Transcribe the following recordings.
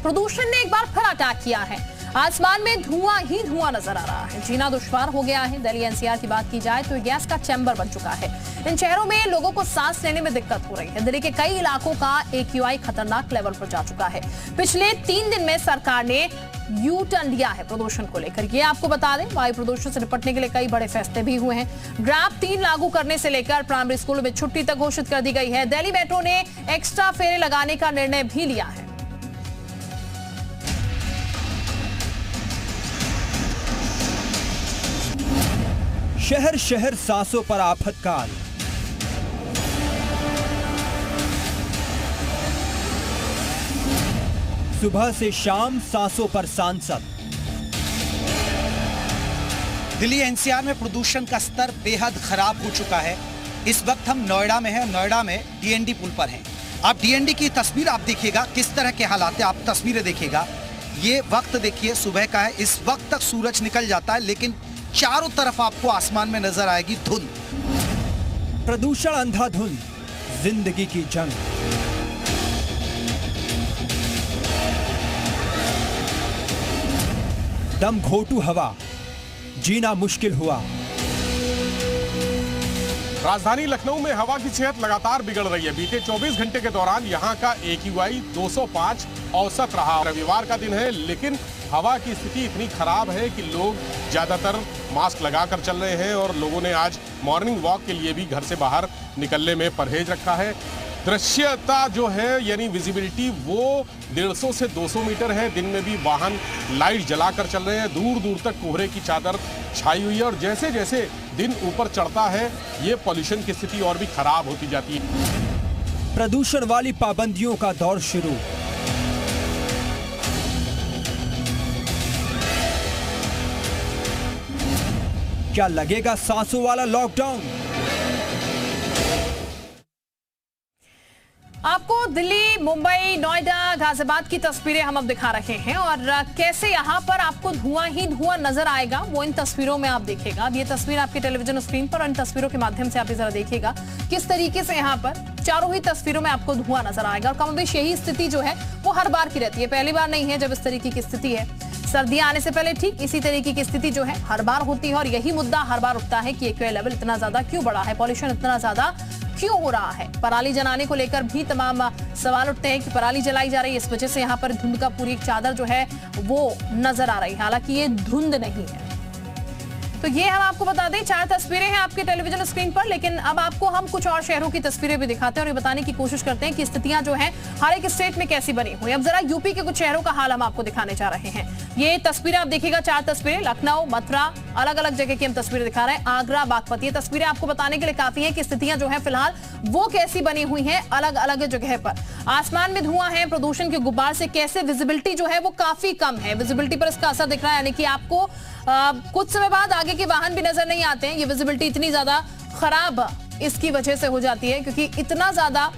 प्रदूषण ने एक बार फिर अटैक किया है। आसमान में धुआं ही धुआं नजर आ रहा है। जीना दुश्वार हो गया है। दिल्ली एनसीआर की बात की जाए तो गैस का चैम्बर बन चुका है। इन शहरों में लोगों को सांस लेने में दिक्कत हो रही है। दिल्ली के कई इलाकों का AQI खतरनाक लेवल पर जा चुका है। पिछले 3 दिन में सरकार ने यू टर्न लिया है प्रदूषण को लेकर। ये आपको बता दें, वायु प्रदूषण से निपटने के लिए कई बड़े फैसले भी हुए हैं। ग्रैब 3 लागू करने से लेकर प्राइमरी स्कूलों में छुट्टी तक घोषित कर दी गई है। दिल्ली मेट्रो ने एक्स्ट्रा फेरे लगाने का निर्णय भी लिया है। शहर शहर सांसों पर आफतकाल। सुबह से शाम सांसों पर सांसद। दिल्ली एनसीआर में प्रदूषण का स्तर बेहद खराब हो चुका है। इस वक्त हम नोएडा में हैं। नोएडा में DND पुल पर हैं। आप DND की तस्वीर आप देखिएगा किस तरह के हालात है। आप तस्वीरें देखिएगा। ये वक्त देखिए सुबह का है। इस वक्त तक सूरज निकल जाता है, लेकिन चारों तरफ आपको आसमान में नजर आएगी धुंध। प्रदूषण अंधाधुंध, जिंदगी की जंग। दम घोटू हवा, जीना मुश्किल हुआ। राजधानी लखनऊ में हवा की सेहत लगातार बिगड़ रही है। बीते 24 घंटे के दौरान यहां का AQI 205 औसत रहा। रविवार का दिन है, लेकिन हवा की स्थिति इतनी खराब है कि लोग ज्यादातर मास्क लगाकर चल रहे हैं और लोगों ने आज मॉर्निंग वॉक के लिए भी घर से बाहर निकलने में परहेज रखा है। दृश्यता जो है यानी विजिबिलिटी वो 150 से 200 मीटर है। दिन में भी वाहन लाइट जलाकर चल रहे हैं। दूर दूर तक कोहरे की चादर छाई हुई है और जैसे जैसे दिन ऊपर चढ़ता है ये पॉल्यूशन की स्थिति और भी खराब होती जाती है। प्रदूषण वाली पाबंदियों का दौर शुरू। क्या लगेगा सांसों वाला लॉकडाउन? आपको दिल्ली, मुंबई, नोएडा, गाजियाबाद की तस्वीरें हम अब दिखा रहे हैं और कैसे यहां पर आपको धुआं ही धुआं नजर आएगा वो इन तस्वीरों में आप देखेगा। अब ये तस्वीर आपके टेलीविजन स्क्रीन पर और इन तस्वीरों के माध्यम से आप जरा देखिएगा किस तरीके से यहां पर चारों ही तस्वीरों में आपको धुआं नजर आएगा। और कमोबेश यही स्थिति जो है वो हर बार की रहती है। पहली बार नहीं है जब इस तरीके की स्थिति है। सर्दियां आने से पहले ठीक इसी तरीके की स्थिति जो है हर बार होती है और यही मुद्दा हर बार उठता है कि AQI लेवल इतना ज्यादा क्यों बढ़ा है, पॉल्यूशन इतना ज्यादा क्यों हो रहा है। पराली जलाने को लेकर भी तमाम सवाल उठते हैं कि पराली जलाई जा रही है, इस वजह से यहाँ पर धुंध का पूरी एक चादर जो है वो नजर आ रही है। हालांकि ये धुंध नहीं है। तो ये हम आपको बता दें 4 तस्वीरें हैं आपके टेलीविजन स्क्रीन पर, लेकिन अब आपको हम कुछ और शहरों की तस्वीरें भी दिखाते हैं और ये बताने की कोशिश करते हैं कि स्थितियां जो हैं हर एक स्टेट में कैसी बनी हुई। अब जरा यूपी के कुछ शहरों का हाल हम आपको दिखाने जा रहे हैं। ये तस्वीरें आप देखिएगा, 4 तस्वीरें, लखनऊ, मथुरा, अलग अलग जगह की हम तस्वीरें दिखा रहे हैं। आगरा, बागपत, ये तस्वीरें आपको बताने के लिए काफी है कि स्थितियां जो है फिलहाल वो कैसी बनी हुई है अलग अलग जगह पर। आसमान में धुआं है, प्रदूषण के गुब्बार से कैसे विजिबिलिटी जो है वो काफी कम है। विजिबिलिटी पर इसका असर दिख रहा है, यानी कि आपको कुछ समय बाद आगे के वाहन भी नजर नहीं आते हैं। ये विजिबिलिटी इतनी ज्यादा खराब इसकी वजह से हो जाती है क्योंकि इतना ज्यादा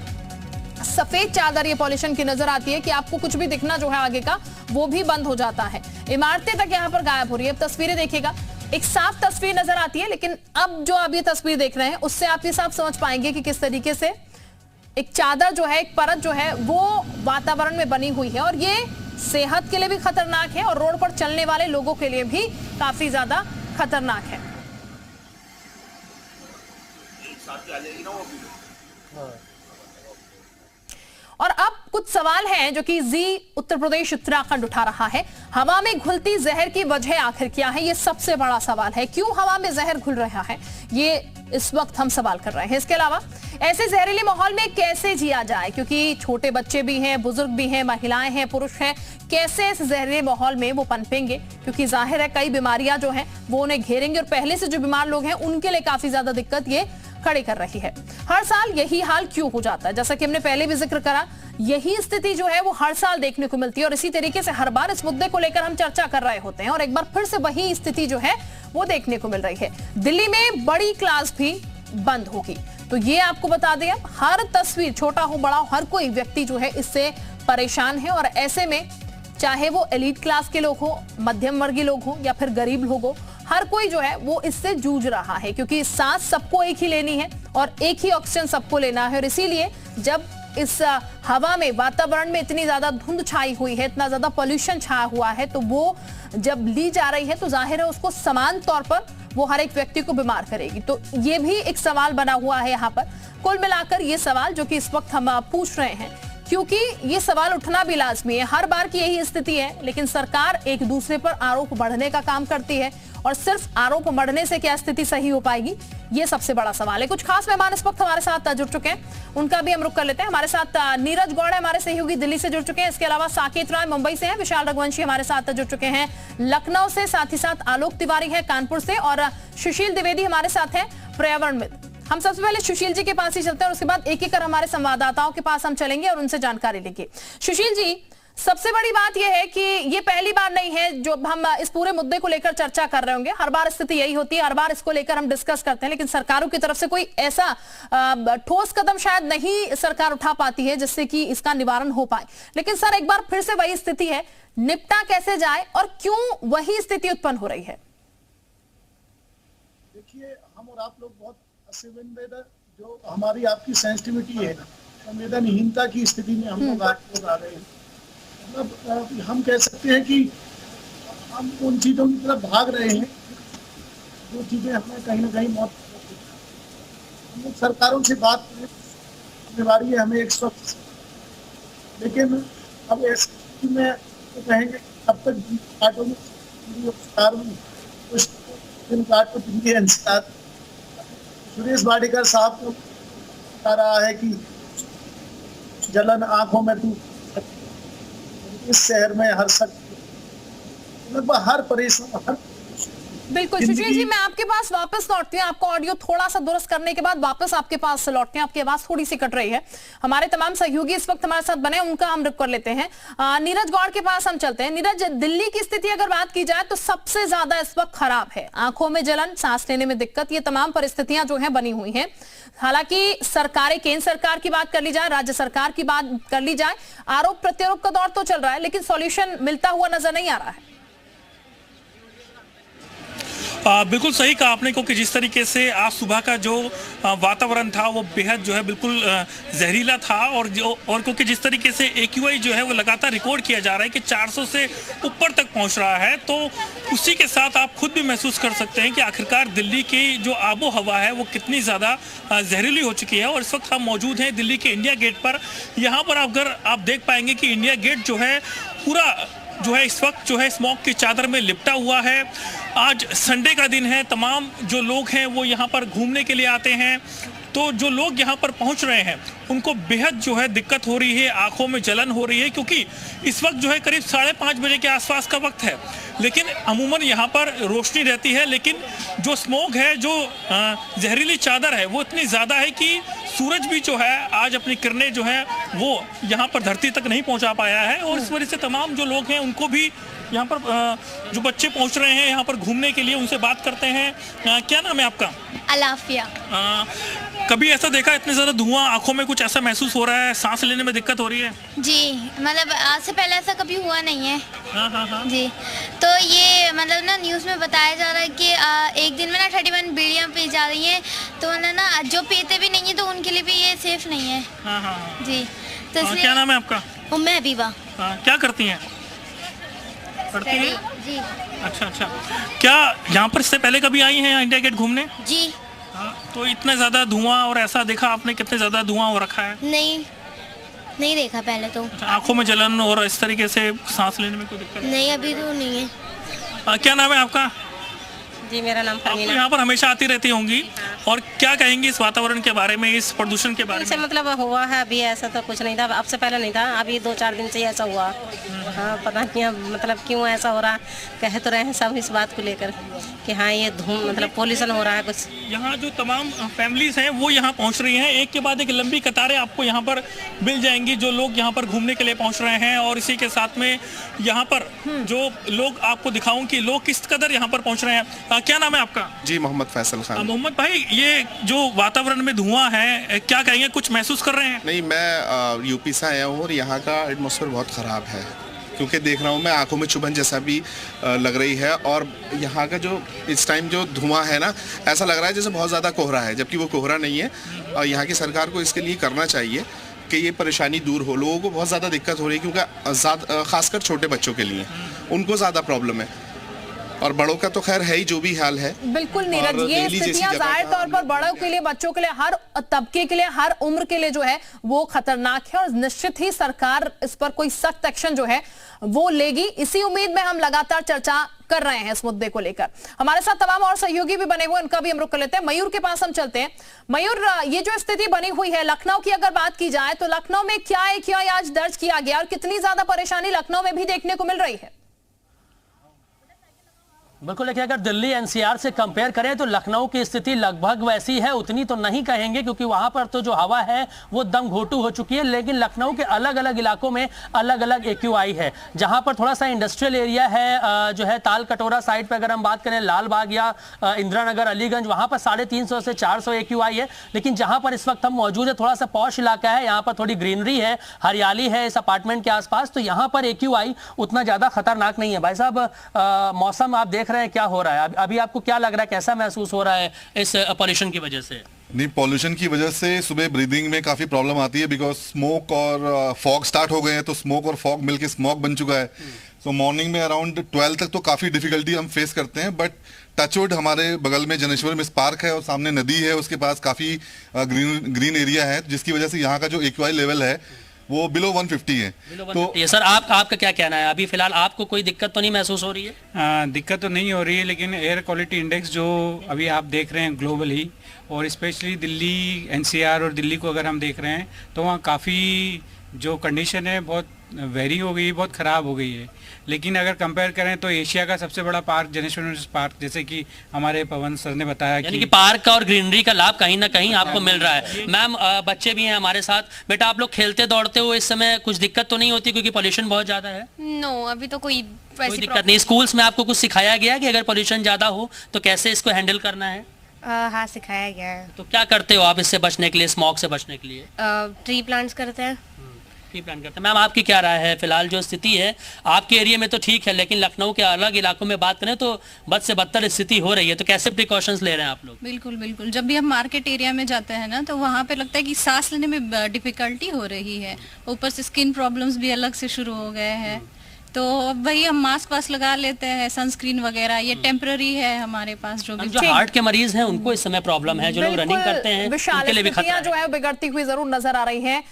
सफेद चादर ये पॉल्यूशन की नजर आती है कि आपको कुछ भी दिखना जो है आगे का वो भी बंद हो जाता है। इमारतें तक यहाँ पर गायब हो रही है। अब तस्वीरें देखिएगा, एक साफ तस्वीर नजर आती है, लेकिन अब जो आप ये तस्वीर देख रहे हैं उससे आप ये साफ समझ पाएंगे कि किस तरीके से एक चादर जो है, एक परत जो है वो वातावरण में बनी हुई है और ये सेहत के लिए भी खतरनाक है और रोड पर चलने वाले लोगों के लिए भी काफी ज्यादा खतरनाक है। और अब कुछ सवाल हैं जो कि जी उत्तर प्रदेश उत्तराखंड उठा रहा है। हवा में घुलती जहर की वजह आखिर क्या है, ये सबसे बड़ा सवाल है। क्यों हवा में जहर घुल रहा है, ये इस वक्त हम सवाल कर रहे हैं। इसके अलावा ऐसे जहरीले माहौल में कैसे जिया जाए, क्योंकि छोटे बच्चे भी हैं, बुजुर्ग भी हैं, महिलाएं हैं, पुरुष हैं, कैसे इस जहरीले माहौल में वो पनपेंगे, क्योंकि जाहिर है कई बीमारियां जो हैं वो उन्हें घेरेंगे और पहले से जो बीमार लोग हैं उनके लिए काफी ज्यादा दिक्कत ये खड़ी कर रही है। हर साल यही हाल क्यों हो जाता है, जैसा कि हमने पहले भी जिक्र करा, यही स्थिति जो है वो हर साल देखने को मिलती है और इसी तरीके से हर बार इस मुद्दे को लेकर हम चर्चा कर रहे होते हैं और एक बार फिर से वही स्थिति जो है वो देखने को मिल रही है। दिल्ली में बड़ी क्लास भी बंद होगी, तो ये आपको बता दें, अब हर तस्वीर, छोटा हो बड़ा हो, हर कोई व्यक्ति जो है इससे परेशान है और ऐसे में चाहे वो एलीट क्लास के लोग हो, मध्यम वर्गीय लोग हो या फिर गरीब लोग हो, हर कोई जो है वो इससे जूझ रहा है क्योंकि सांस सबको एक ही लेनी है और एक ही ऑक्सीजन सबको लेना है और इसीलिए जब इस हवा में, वातावरण में इतनी ज्यादा धुंध छाई हुई है, इतना ज्यादा पोल्यूशन छाया हुआ है, तो वो जब ली जा रही है तो जाहिर है उसको समान तौर पर वो हर एक व्यक्ति को बीमार करेगी। तो ये भी एक सवाल बना हुआ है यहाँ पर। कुल मिलाकर ये सवाल जो कि इस वक्त हम पूछ रहे हैं, क्योंकि ये सवाल उठना भी लाजमी है, हर बार की यही स्थिति है, लेकिन सरकार एक दूसरे पर आरोप बढ़ने का काम करती है और सिर्फ आरोप बढ़ने से क्या स्थिति सही हो पाएगी, ये सबसे बड़ा सवाल है। कुछ खास मेहमान इस वक्त हमारे साथ जुड़ चुके हैं, उनका भी हम रुख कर लेते हैं। हमारे साथ नीरज गौड़ हमारे सहयोगी दिल्ली से जुड़ चुके हैं, इसके अलावा साकेत राय मुंबई से हैं, विशाल रघुवंशी हमारे साथ जुड़ चुके हैं लखनऊ से, साथ ही साथ आलोक तिवारी है कानपुर से, और सुशील द्विवेदी हमारे साथ है पर्यावरण में। हम सबसे पहले सुशील जी के पास ही चलते हैं और उसके बाद एक एक कर हमारे संवाददाताओं के पास हम चलेंगे और उनसे जानकारी लेंगे। सुशील जी, सबसे बड़ी बात यह है कि ये पहली बार नहीं है जो हम इस पूरे मुद्दे को लेकर चर्चा कर रहे होंगे, हर बार स्थिति यही होती है, हर बार इसको लेकर हम डिस्कस करते हैं, लेकिन सरकारों की तरफ से कोई ऐसा ठोस कदम शायद नहीं सरकार उठा पाती है जिससे कि इसका निवारण हो पाए। लेकिन सर, एक बार फिर से वही स्थिति है, निपटा कैसे जाए और क्यों वही स्थिति उत्पन्न हो रही है? देखिए, हम और आप लोग बहुत जो हमारी आपकी सेंसिटिविटी है, संवेदनहीनता की स्थिति में हम लोग आज आ रहे हैं। मतलब हम कह सकते हैं कि हम उन चीजों की तरफ भाग रहे हैं जो चीजें हमें कहीं ना कहीं मौत, हम लोग सरकारों से बात जिम्मेवारी है हमें एक स्वच्छ, लेकिन अब ऐसी स्थिति में तो कहेंगे अब तक काटों में सुरेश वाडेकर साहब को बता रहा है कि जलन आंखों में तू, इस शहर में हर लगभग हर परेशान। बिल्कुल सुशील जी, मैं आपके पास वापस लौटती हूँ, आपको ऑडियो थोड़ा सा दुरुस्त करने के बाद वापस आपके पास लौटते हैं, आपकी आवाज थोड़ी सी कट रही है। हमारे तमाम सहयोगी इस वक्त हमारे साथ बने, उनका हम रुख कर लेते हैं। नीरज गौड़ के पास हम चलते हैं। नीरज, दिल्ली की स्थिति अगर बात की जाए तो सबसे ज्यादा इस वक्त खराब है, आंखों में जलन, सांस लेने में दिक्कत, ये तमाम परिस्थितियां जो है बनी हुई हैं। हालांकि सरकारें, केंद्र सरकार की बात कर ली जाए, राज्य सरकार की बात कर ली जाए, आरोप प्रत्यारोप का दौर तो चल रहा है, लेकिन सॉल्यूशन मिलता हुआ नजर नहीं आ रहा है। बिल्कुल सही कहा आपने, क्योंकि जिस तरीके से आज सुबह का जो वातावरण था वो बेहद जो है बिल्कुल जहरीला था, और क्योंकि जिस तरीके से AQI जो है वो लगातार रिकॉर्ड किया जा रहा है कि 400 से ऊपर तक पहुंच रहा है, तो उसी के साथ आप खुद भी महसूस कर सकते हैं कि आखिरकार दिल्ली की जो आबो हवा है वो कितनी ज़्यादा जहरीली हो चुकी है। और इस वक्त हम मौजूद हैं दिल्ली के इंडिया गेट पर। यहाँ पर अगर आप देख पाएंगे कि इंडिया गेट जो है पूरा जो है इस वक्त जो है स्मॉग की चादर में लिपटा हुआ है। आज संडे का दिन है, तमाम जो लोग हैं वो यहाँ पर घूमने के लिए आते हैं, तो जो लोग यहाँ पर पहुँच रहे हैं उनको बेहद जो है दिक्कत हो रही है, आंखों में जलन हो रही है, क्योंकि इस वक्त जो है करीब 5:30 बजे के आसपास का वक्त है, लेकिन अमूमन यहाँ पर रोशनी रहती है, लेकिन जो स्मोक है, जो जहरीली चादर है वो इतनी ज़्यादा है कि सूरज भी जो है आज अपनी किरणें जो है वो यहाँ पर धरती तक नहीं पहुँचा पाया है। और इस वजह से तमाम जो लोग हैं उनको भी यहाँ पर जो बच्चे पहुँच रहे हैं यहाँ पर घूमने के लिए, उनसे बात करते हैं। क्या नाम है आपका? अलाफिया। कभी ऐसा देखा इतने ज़्यादा धुआं, आंखों में कुछ ऐसा महसूस हो रहा है, सांस लेने में दिक्कत हो रही है? जी, मतलब आज से पहले ऐसा कभी हुआ नहीं है। हाँ। जी, तो ये मतलब ना न्यूज़ में बताया जा रहा है कि एक दिन में ना 31 बीड़ियाँ पी जा रही हैं, तो ना जो पीते भी नहीं है तो उनके लिए भी ये सेफ नहीं है। हाँ। जी, तो इसलिए। क्या नाम है आपका? मैं हबीबा। क्या करती हैं? पढ़ती हैं? जी। अच्छा। क्या यहाँ पर इससे पहले कभी आई हैं इंडिया गेट घूमने? जी। तो इतना ज़्यादा धुआं और ऐसा देखा आपने, कितने ज़्यादा धुआं हो रखा है? नहीं देखा पहले तो। आंखों में जलन और इस तरीके से सांस लेने में कोई दिक्कत नहीं, अभी तो नहीं है। क्या नाम है आपका? जी, मेरा नाम फरमीना। यहाँ पर हमेशा आती रहती होंगी, और क्या कहेंगी इस वातावरण के बारे में, इस प्रदूषण के बारे में? मतलब हुआ है, अभी ऐसा तो कुछ नहीं था, अब से पहले नहीं था, अभी 2-4 दिन से ही ऐसा हुआ। हाँ, पता नहीं मतलब क्यों ऐसा हो रहा, कह तो रहे हैं सब इस बात को लेकर कि हाँ ये मतलब पोल्यूशन हो रहा है कुछ। यहाँ जो तमाम फैमिलीज हैं वो यहाँ पहुँच रही हैं, एक के बाद एक लंबी कतारें आपको यहाँ पर मिल जाएंगी, जो लोग यहाँ पर घूमने के लिए पहुँच रहे हैं। और इसी के साथ में यहाँ पर जो लोग आपको दिखाऊं कि लोग किस कदर यहाँ पर पहुँच रहे हैं। क्या नाम है आपका? जी, मोहम्मद फैसल खान। मोहम्मद भाई, ये जो वातावरण में धुआं है, क्या कहेंगे, कुछ महसूस कर रहे हैं? नहीं, मैं यूपी से आया हूँ और यहाँ का एटमॉस्फेयर बहुत ख़राब है, क्योंकि देख रहा हूँ मैं, आंखों में चुभन जैसा भी लग रही है। और यहाँ का जो इस टाइम जो धुआं है ना, ऐसा लग रहा है जैसे बहुत ज़्यादा कोहरा है, जबकि वो कोहरा नहीं है। और यहाँ की सरकार को इसके लिए करना चाहिए, कि ये परेशानी दूर हो। लोगों को बहुत ज़्यादा दिक्कत हो रही है क्योंकि खासकर छोटे बच्चों के लिए उनको ज़्यादा प्रॉब्लम है, और बड़ों का तो खैर है ही जो भी हाल है। बिल्कुल नीरज, ये स्थितियां जाहिर तौर पर बड़ों के लिए, बच्चों के लिए, हर तबके के लिए, हर उम्र के लिए जो है वो खतरनाक है और निश्चित ही सरकार इस पर कोई सख्त एक्शन जो है वो लेगी। इसी उम्मीद में हम लगातार चर्चा कर रहे हैं इस मुद्दे को लेकर। हमारे साथ तमाम और सहयोगी भी बने हुए, उनका भी हम रुख कर लेते हैं। मयूर के पास हम चलते हैं। मयूर, ये जो स्थिति बनी हुई है लखनऊ की अगर बात की जाए तो लखनऊ में क्या AQI आज दर्ज किया गया और कितनी ज्यादा परेशानी लखनऊ में भी देखने को मिल रही है? बिल्कुल, देखिए अगर दिल्ली NCR से कंपेयर करें तो लखनऊ की स्थिति लगभग वैसी है, उतनी तो नहीं कहेंगे क्योंकि वहां पर तो जो हवा है वो दम घोटू हो चुकी है, लेकिन लखनऊ के अलग अलग इलाकों में अलग अलग AQI है। जहां पर थोड़ा सा इंडस्ट्रियल एरिया है जो है ताल कटोरा साइड पर अगर हम बात करें, लाल बाग या इंदिरा नगर, अलीगंज, वहां पर 350 से 400 AQI है। लेकिन जहां पर इस वक्त हम मौजूद है थोड़ा सा पॉश इलाका है, यहाँ पर थोड़ी ग्रीनरी है, हरियाली है इस अपार्टमेंट के आसपास, तो यहाँ पर AQI उतना ज्यादा खतरनाक नहीं है। भाई साहब, मौसम आप देख रहे हैं क्या हो रहा है, अभी आपको क्या लग रहा है, कैसा महसूस हो रहा है इस पॉल्यूशन की वजह से? नहीं, पॉल्यूशन की वजह से सुबह ब्रीदिंग में काफी प्रॉब्लम आती है, बिकॉज स्मोक और फॉग स्टार्ट हो गए हैं, तो स्मोक और फॉग मिलके स्मॉग बन चुका है। तो मॉर्निंग में अराउंड 12 तक तो काफी डिफिकल्टी हम फेस करते हैं, बट टचवुड हमारे बगल में जनेश्वर में पार्क है और सामने नदी है, उसके पास काफी ग्रीन एरिया है, जिसकी वजह से यहाँ का जो AQI लेवल है वो बिलो 150 है। तो सर आपका क्या कहना है, अभी फिलहाल आपको कोई दिक्कत तो नहीं महसूस हो रही है? दिक्कत तो नहीं हो रही है, लेकिन एयर क्वालिटी इंडेक्स जो अभी आप देख रहे हैं ग्लोबली और स्पेशली दिल्ली NCR और दिल्ली को अगर हम देख रहे हैं तो वहाँ काफ़ी जो कंडीशन है बहुत वेरी हो गई, बहुत ख़राब हो गई है। लेकिन अगर कंपेयर करें तो एशिया का सबसे बड़ा पार्क जनेश्वर पार्क, जैसे कि हमारे पवन सर ने बताया कि पार्क का और ग्रीनरी का लाभ कहीं ना कहीं आपको मिल रहा है। मैम, बच्चे भी हैं हमारे साथ, बेटा आप लोग खेलते दौड़ते हो इस समय, कुछ दिक्कत तो नहीं होती क्योंकि पॉल्यूशन बहुत ज्यादा है? नो, अभी तो कोई दिक्कत नहीं। स्कूल्स में आपको कुछ सिखाया गया कि अगर पॉल्यूशन ज्यादा हो तो कैसे इसको हैंडल करना है? हाँ, सिखाया गया है। तो क्या करते हो आप इससे बचने के लिए, स्मॉग से बचने के लिए? ट्री प्लांट्स करते हैं। प्लान करते हैं। मैम, आपकी क्या राय है? फिलहाल जो स्थिति है आपके एरिया में तो ठीक है, लेकिन लखनऊ के अलग इलाकों में बात करें तो बद से बदतर स्थिति हो रही है, तो कैसे प्रिकॉशंस ले रहे हैं आप लोग? बिल्कुल बिल्कुल, जब भी हम मार्केट एरिया में जाते हैं ना तो वहाँ पे लगता है कि सांस लेने में डिफिकल्टी हो रही है, ऊपर से स्किन प्रॉब्लम्स भी अलग से शुरू हो गए हैं। तो वही हम मास्क वास्क लगा लेते हैं, सनस्क्रीन वगैरह, ये टेम्पररी है हमारे पास। जो हार्ट के मरीज हैं उनको इस समय प्रॉब्लम है, जो लोग रनिंग करते हैं उनके लिए भी खतरा है। जो है बिगड़ती हुई जरूर नजर आ रही है।